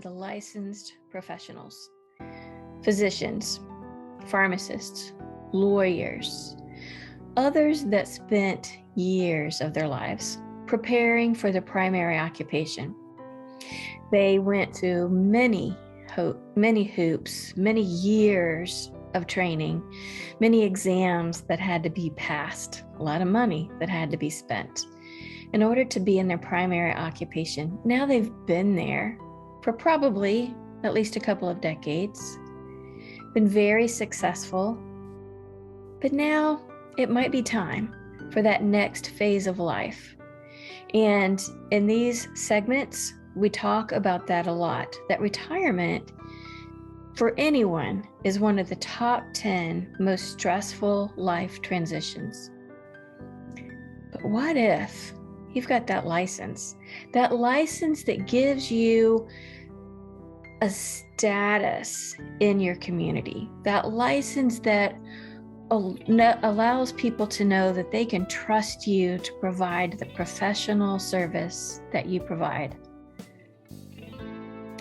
to the licensed professionals, physicians, pharmacists, lawyers, others that spent years of their lives preparing for their primary occupation. They went through many hoops, many years of training, many exams that had to be passed, a lot of money that had to be spent in order to be in their primary occupation. Now they've been there for probably at least a couple of decades, been very successful, but now it might be time for that next phase of life. And in these segments, we talk about that a lot, that retirement for anyone is one of the top 10 most stressful life transitions. But what if you've got that license that gives you a status in your community, that license that allows people to know that they can trust you to provide the professional service that you provide.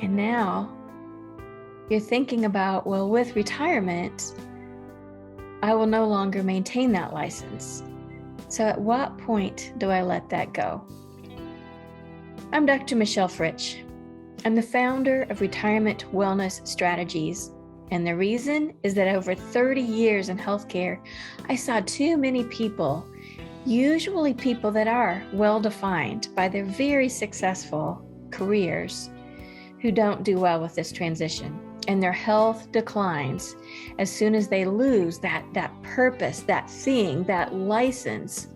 And now you're thinking about, well, with retirement, I will no longer maintain that license. So at what point do I let that go? I'm Dr. Michelle Fritsch. I'm the founder of Retirement Wellness Strategies. And the reason is that over 30 years in healthcare, I saw too many people, usually people that are well-defined by their very successful careers, who don't do well with this transition. And their health declines as soon as they lose that purpose, that thing, that license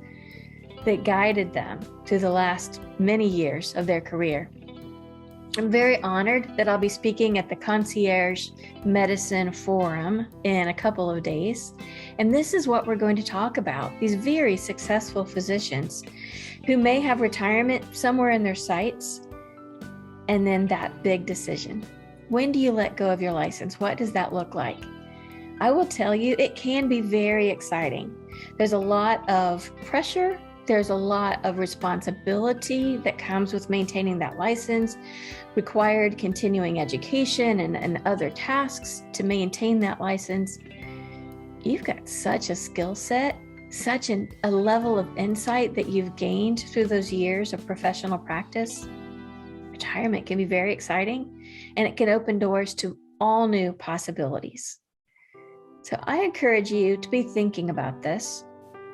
that guided them through the last many years of their career. I'm very honored that I'll be speaking at the Concierge Medicine Forum in a couple of days. And this is what we're going to talk about, these very successful physicians who may have retirement somewhere in their sights, and then that big decision. When do you let go of your license? What does that look like? I will tell you, it can be very exciting. There's a lot of pressure. There's a lot of responsibility that comes with maintaining that license, required continuing education and other tasks to maintain that license. You've got such a skill set, such a level of insight that you've gained through those years of professional practice. Retirement can be very exciting, and it can open doors to all new possibilities. So I encourage you to be thinking about this.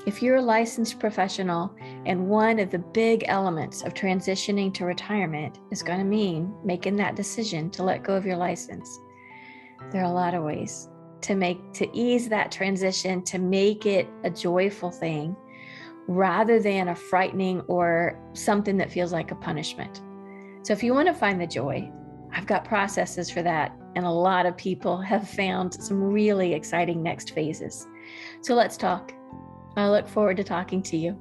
If you're a licensed professional and one of the big elements of transitioning to retirement is going to mean making that decision to let go of your license, there are a lot of ways to ease that transition, to make it a joyful thing rather than a frightening or something that feels like a punishment. So if you want to find the joy, I've got processes for that, and a lot of people have found some really exciting next phases. So let's talk. I look forward to talking to you.